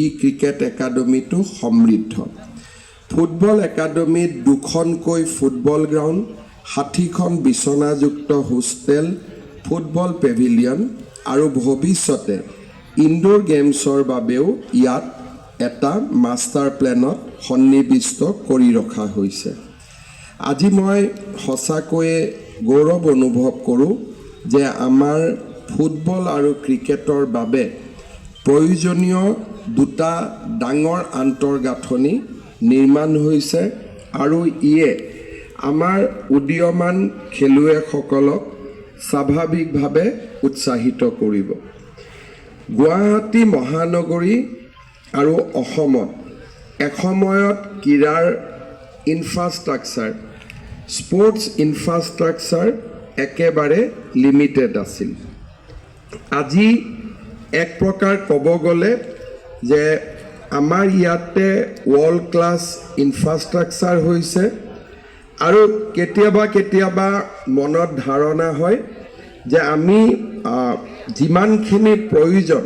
ই cricket একাডেমিটো সমৃদ্ধ। Football একাডেমিত 2খনকৈ ফুটবল গ্ৰাউণ্ড, 60খন বিচনাযুক্ত হোষ্টেল, ফুটবল পেভিলিয়ন আৰু ভৱিষ্যতে ইনডোৰ গেমছৰ বাবেও ইয়াত এটা মাষ্টাৰ প্লেনত সন্নিৱিষ্ট কৰি ৰখা হৈছে। আজি মই সঁচাকৈয়ে গৌৰৱ অনুভৱ কৰোঁ যে আমাৰ ফুটবল আৰু ক্ৰিকেটৰ বাবে প্ৰয়োজনীয় দুটা ডাঙৰ আন্তঃগাঁথনি নিৰ্মাণ হৈছে আৰু ইয়ে আমাৰ উদীয়মান খেলুৱৈসকলক স্বাভাৱিকভাৱে উৎসাহিত কৰিব। গুৱাহাটী মহানগৰী আৰু অসমত এসময়ত ক্ৰীড়াৰ ইনফ্ৰাষ্ট্ৰাকচাৰ, স্পৰ্টছ ইনফ্ৰাষ্ট্ৰাকচাৰ একেবাৰে লিমিটেড আছিল। আজি এক প্ৰকাৰ ক'ব গ'লে যে আমাৰ ইয়াতে ৱৰ্ল্ড ক্লাছ ইনফ্ৰাষ্ট্ৰাকচাৰ হৈছে আৰু কেতিয়াবা মনত ধাৰণা হয় যে আমি যিমানখিনি প্ৰয়োজন